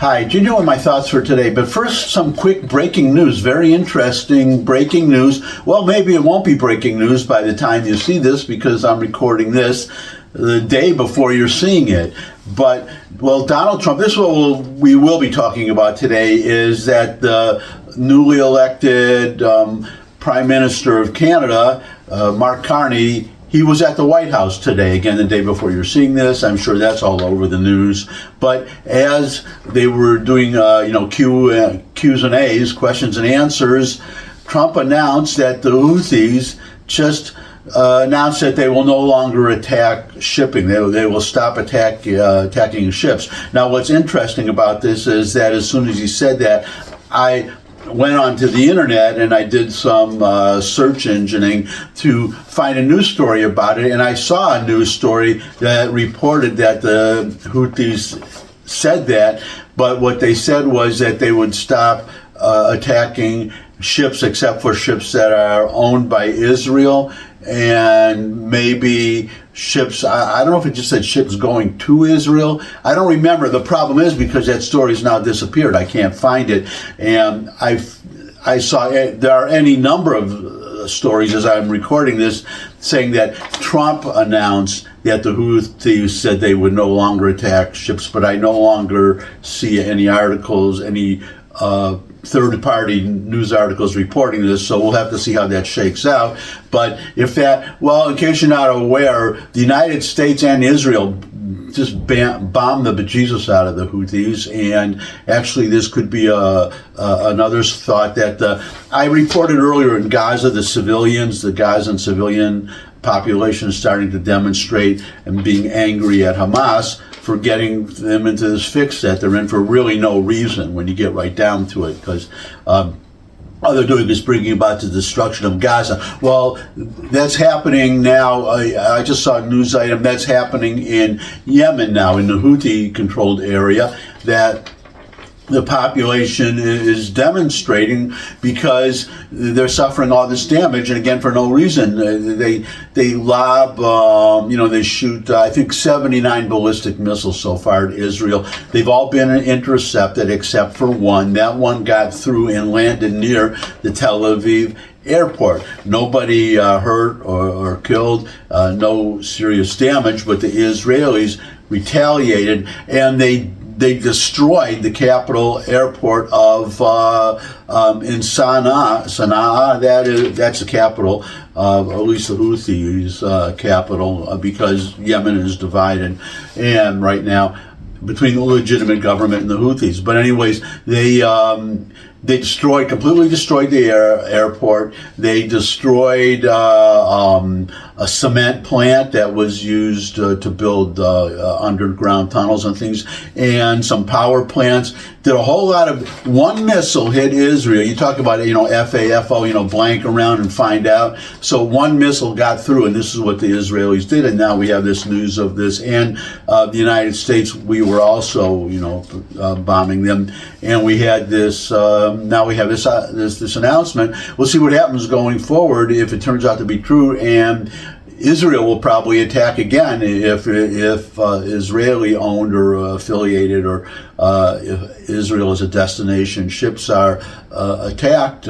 Hi, do you know what my thoughts for today? But first, some quick breaking news. Very interesting breaking news. Well, maybe it won't be breaking news by the time you see this because I'm recording this the day before you're seeing it. But, well, Donald Trump, this is what we will be talking about today, is that the newly elected Prime Minister of Canada, Mark Carney, he was at the White House today, again, the day before you're seeing this. I'm sure that's all over the news. But as they were doing, Q's and A's, questions and answers, Trump announced that the Houthis just announced that they will no longer attack shipping. They will stop attacking ships. Now, what's interesting about this is that as soon as he said that, I went onto the internet and I did some search engineering to find a news story about it, and I saw a news story that reported that the Houthis said that, but what they said was that they would stop attacking ships except for ships that are owned by Israel, and maybe ships, I don't know if it just said ships going to Israel. I don't remember. The problem is because that story's now disappeared. I can't find it. And I saw there are any number of stories as I'm recording this saying that Trump announced that the Houthis said they would no longer attack ships, but I no longer see any articles, any third-party news articles reporting this, so we'll have to see how that shakes out. But if that, well, in case you're not aware, the United States and Israel just bombed the bejesus out of the Houthis, and actually this could be another thought that I reported earlier in Gaza, the Gazan civilian population is starting to demonstrate and being angry at Hamas for getting them into this fix that they're in for really no reason when you get right down to it, because all they're doing is bringing about the destruction of Gaza. Well, that's happening now. I just saw a news item that's happening in Yemen now, in the Houthi-controlled area, that the population is demonstrating because they're suffering all this damage, and again for no reason. They lob, they shoot, I think 79 ballistic missiles so far at Israel. They've all been intercepted except for one. That one got through and landed near the Tel Aviv airport. Nobody hurt or killed, no serious damage, but the Israelis retaliated, and they destroyed the capital airport of in Sana'a. That's the capital, at least the Houthis' capital, because Yemen is divided, and right now between the legitimate government and the Houthis. But anyways, they completely destroyed the airport. They destroyed a cement plant that was used to build underground tunnels and things, and some power plants. Did a whole lot of, one missile hit Israel. You talk about, FAFO, blank around and find out. So one missile got through, and this is what the Israelis did, and now we have this news of this. And the United States, we were also, bombing them, and we had this, now we have this announcement. We'll see what happens going forward if it turns out to be true, and Israel will probably attack again if Israeli owned or affiliated, or if Israel is a destination ships are attacked.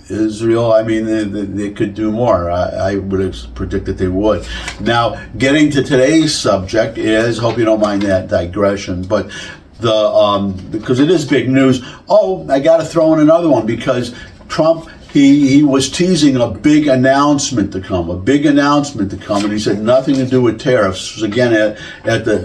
Israel, they could do more. I would predict that they would. Now, getting to today's subject is, hope you don't mind that digression, but because it is big news. Oh, I got to throw in another one, because Trump, he was teasing a big announcement to come, and he said nothing to do with tariffs. Again, at the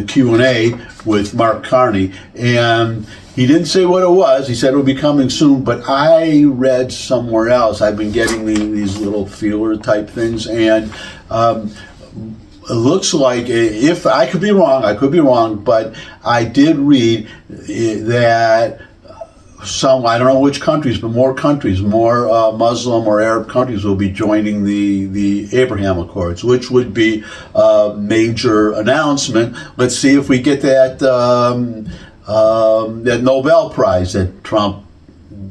Q&A with Mark Carney, and he didn't say what it was. He said it would be coming soon, but I read somewhere else. I've been getting these little feeler type things, and it looks like, if I could be wrong, but I did read that I don't know which countries, but more Muslim or Arab countries will be joining the Abraham Accords, which would be a major announcement. Let's see if we get that Nobel Prize that Trump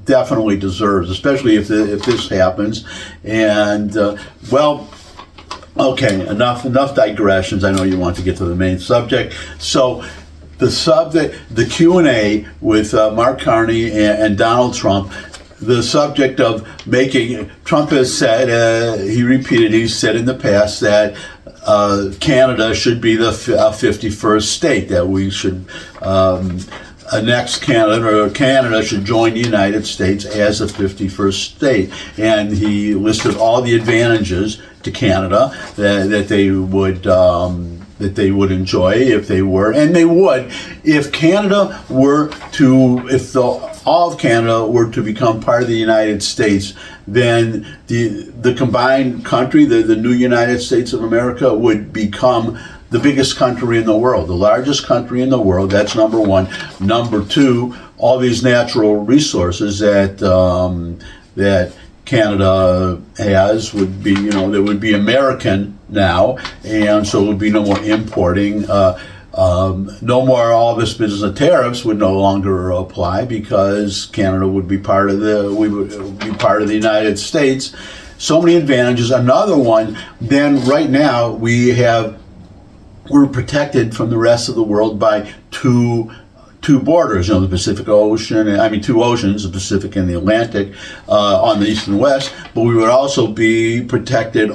definitely deserves, especially if this happens. And Okay, enough digressions. I know you want to get to the main subject. So the Q&A with Mark Carney and Donald Trump, the subject of making, Trump has said, he said in the past that Canada should be the 51st state, that we should annex Canada, or Canada should join the United States as a 51st state. And he listed all the advantages to Canada that they would enjoy if they were, and they would, if Canada were to, all of Canada were to become part of the United States, then the combined country, the new United States of America, would become the biggest country in the world, the largest country in the world. That's number one. Number two, all these natural resources that Canada has would be, that would be American now, and so it would be no more importing. No more, all this business of tariffs would no longer apply, because Canada would be part of the United States. So many advantages. Another one, then right now we're protected from the rest of the world by two borders, the Pacific Ocean, two oceans, the Pacific and the Atlantic, on the east and west, but we would also be protected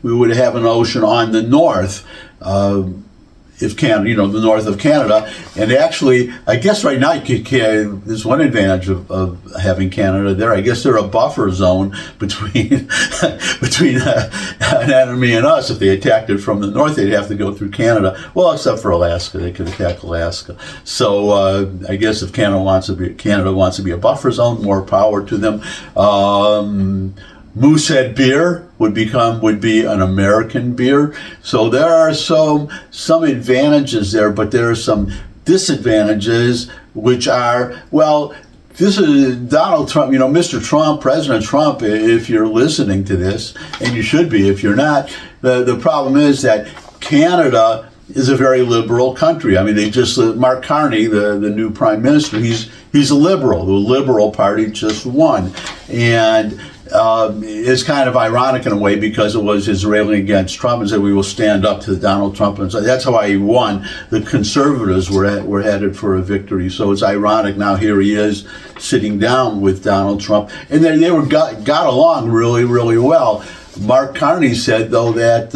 we would have an ocean on the north, if Canada, the north of Canada. And actually, I guess right now there's one advantage of having Canada there. I guess they're a buffer zone between an enemy and us. If they attacked it from the north, they'd have to go through Canada. Well, except for Alaska, they could attack Alaska. So I guess if Canada wants to be a buffer zone, more power to them. Moosehead beer would be an American beer. So there are some advantages there, but there are some disadvantages, which are, well, this is Donald Trump, Mr. Trump, President Trump, if you're listening to this, and you should be if you're not, the problem is that Canada is a very liberal country. I mean, Mark Carney, the new prime minister, he's a liberal. The Liberal Party just won. And it's kind of ironic in a way, because it was his railing against Trump and said, we will stand up to Donald Trump. And so that's why he won. The conservatives were headed for a victory. So it's ironic now here he is sitting down with Donald Trump. And they got along really, really well. Mark Carney said, though, that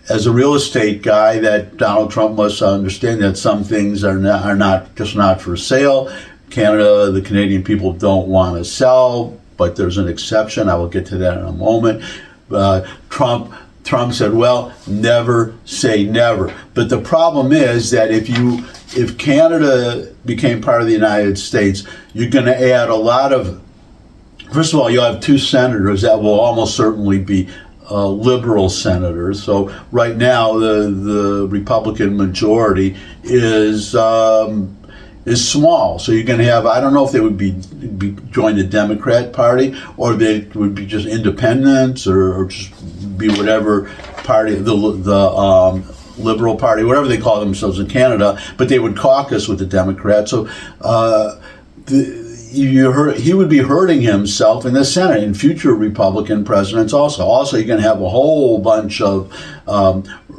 as a real estate guy, that Donald Trump must understand that some things are not for sale. Canada, the Canadian people don't want to sell, but there's an exception. I will get to that in a moment. Trump said, well, never say never. But the problem is that if Canada became part of the United States, you're going to add a lot of, first of all, you'll have two senators that will almost certainly be liberal senators. So right now, the Republican majority is small. So you're going to have, I don't know if they would be join the Democrat Party, or they would be just independents, or just be whatever party, the Liberal Party, whatever they call themselves in Canada, but they would caucus with the Democrats. So he would be hurting himself in the Senate, and future Republican presidents also. Also, you're going to have a whole bunch of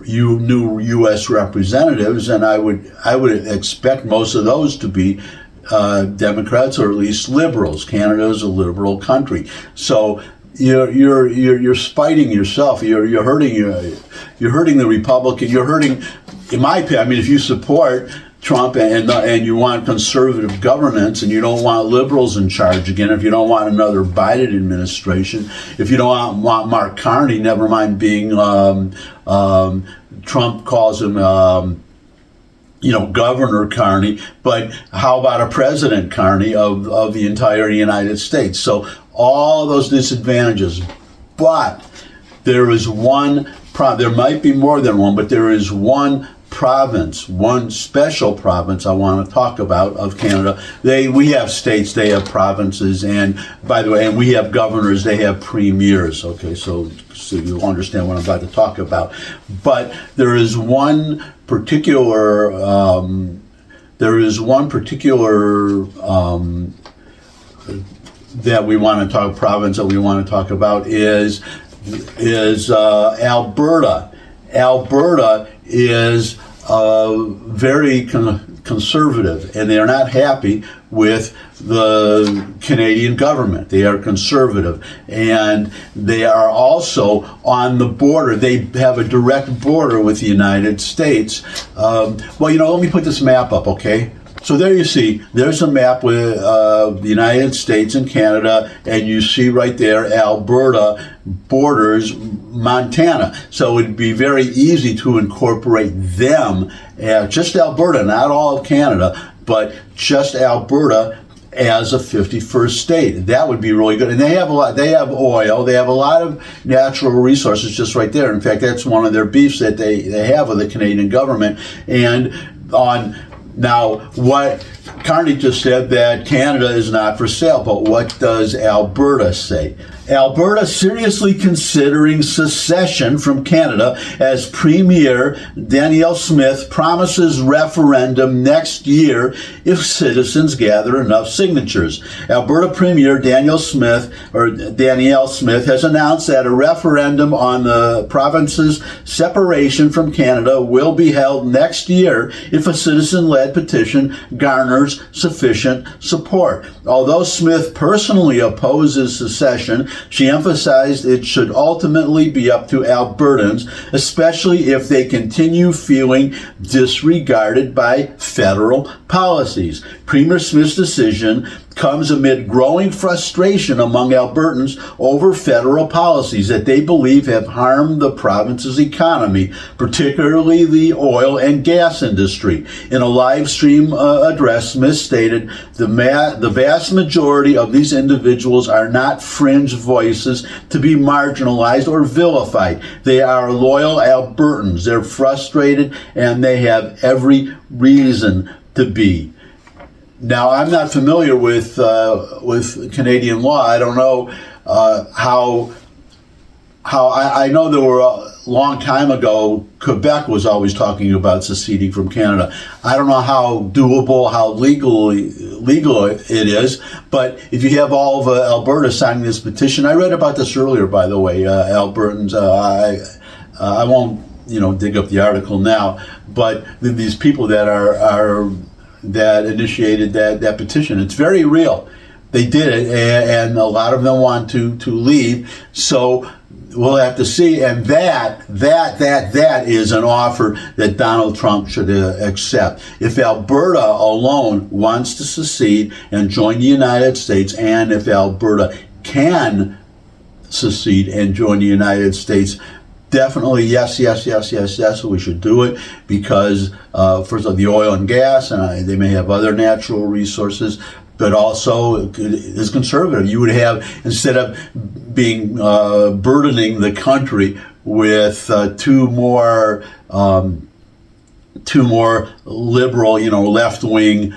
new U.S. representatives, and I would expect most of those to be Democrats, or at least liberals. Canada is a liberal country, so you're spiting yourself. You're hurting the Republican. You're hurting, in my opinion. I mean, if you support Trump and you want conservative governance, and you don't want liberals in charge again, if you don't want another Biden administration, if you don't want Mark Carney, never mind being Trump calls him Governor Carney, but how about a President Carney of the entire United States? So all those disadvantages, but there is one there might be more than one, but there is one province, one special province I want to talk about of Canada. We have states, they have provinces, and by the way, and we have governors, they have premiers. Okay, so you'll understand what I'm about to talk about. But there is one particular that we want to talk province that we want to talk about is is Alberta. Alberta is very conservative, and they are not happy with the Canadian government. They are conservative, and they are also on the border. They have a direct border with the United States. Let me put this map up, okay? So there you see, there's a map with the United States and Canada, and you see right there Alberta borders Montana. So it'd be very easy to incorporate them, just Alberta, not all of Canada, but just Alberta as a 51st state. That would be really good. And they have a lot. They have oil. They have a lot of natural resources just right there. In fact, that's one of their beefs that they have with the Canadian government. And now, what Carney just said, that Canada is not for sale, but what does Alberta say? Alberta seriously considering secession from Canada as Premier Danielle Smith promises referendum next year if citizens gather enough signatures. Alberta Premier Danielle Smith has announced that a referendum on the province's separation from Canada will be held next year if a citizen-led petition garners sufficient support. Although Smith personally opposes secession, she emphasized it should ultimately be up to Albertans, especially if they continue feeling disregarded by federal policies. Premier Smith's decision comes amid growing frustration among Albertans over federal policies that they believe have harmed the province's economy, particularly the oil and gas industry. In a live stream address, Smith stated, the vast majority of these individuals are not fringe voices to be marginalized or vilified. They are loyal Albertans. They're frustrated, and they have every reason to be. Now, I'm not familiar with Canadian law. I don't know how I know there were a long time ago, Quebec was always talking about seceding from Canada. I don't know how doable, how legal it is, but if you have all of Alberta signing this petition, I read about this earlier, by the way, Albertans. I won't dig up the article now, but these people that initiated that petition. It's very real. They did it, and a lot of them want to leave. So we'll have to see. And that is an offer that Donald Trump should accept. If Alberta alone wants to secede and join the United States, and if Alberta can secede and join the United States, definitely, yes, we should do it because, first of all, the oil and gas, and they may have other natural resources, but also is conservative. You would have, instead of being burdening the country with two more liberal, left-wing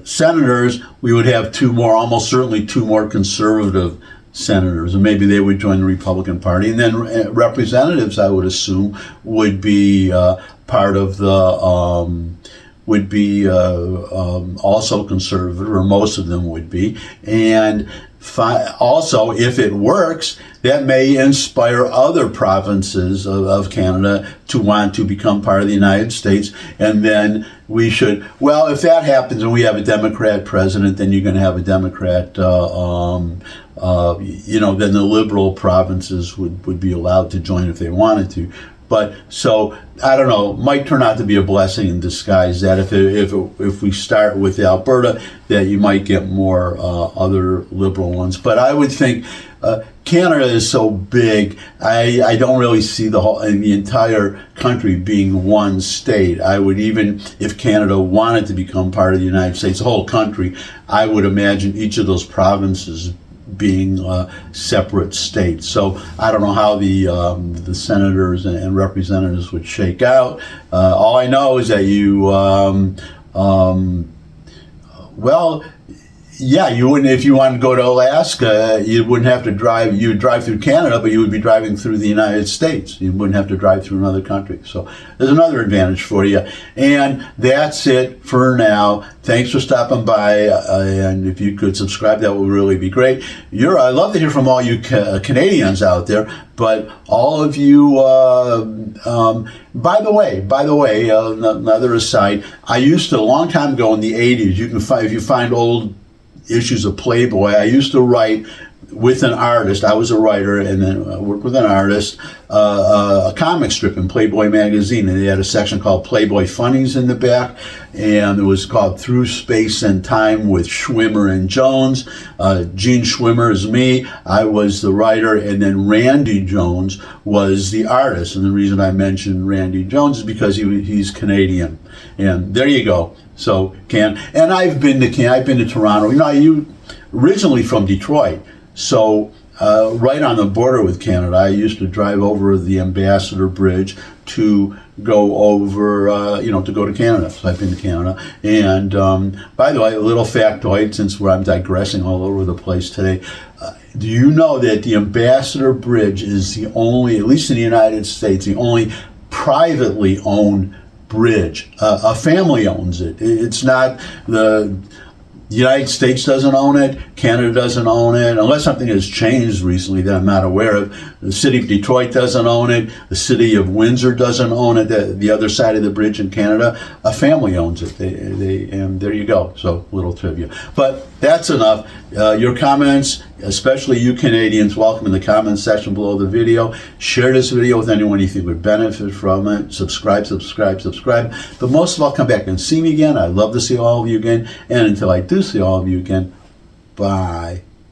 senators, we would have almost certainly two more conservative senators, and maybe they would join the Republican Party, and then representatives, I would assume, would be part of the would be also conservative, or most of them would be. And also, if it works, that may inspire other provinces of Canada to want to become part of the United States. And then we should, well, if that happens and we have a Democrat president, then you're going to have a Democrat, then the liberal provinces would be allowed to join if they wanted to. But so I don't know, might turn out to be a blessing in disguise that if we start with Alberta, that you might get more other liberal ones. But I would think Canada is so big, I don't really see the entire country being one state. I would, even if Canada wanted to become part of the United States, the whole country, I would imagine each of those provinces being separate states. So I don't know how the senators and representatives would shake out. All I know is that Yeah, you wouldn't, if you wanted to go to Alaska, you wouldn't have to drive, you would drive through Canada, but you would be driving through the United States. You wouldn't have to drive through another country. So there's another advantage for you. And that's it for now. Thanks for stopping by. And if you could subscribe, that would really be great. I'd love to hear from all you Canadians out there, but all of you, by the way, another aside, I used to, a long time ago in the 80s, you can find, if you find old issues of Playboy, I used to write with an artist. I was a writer, and then worked with an artist, a comic strip in Playboy magazine, and they had a section called Playboy Funnies in the back, and it was called Through Space and Time with Schwimmer and Jones. Gene Schwimmer is me. I was the writer, and then Randy Jones was the artist. And the reason I mentioned Randy Jones is because he's Canadian. And there you go. So and I've been to Toronto. You originally from Detroit, so right on the border with Canada. I used to drive over the Ambassador Bridge to go over, to go to Canada. So I've been to Canada. And by the way, a little factoid, since I'm digressing all over the place today. Do you know that the Ambassador Bridge is the only, at least in the United States, the only privately owned bridge? A family owns it. It's not the United States doesn't own it. Canada doesn't own it, unless something has changed recently that I'm not aware of. The city of Detroit doesn't own it. The city of Windsor doesn't own it. The other side of the bridge in Canada, a family owns it. And there you go. So little trivia. But that's enough. Your comments, especially you Canadians, welcome in the comments section below the video. Share this video with anyone you think would benefit from it. Subscribe. But most of all, come back and see me again. I'd love to see all of you again. And until I do see all of you again, bye.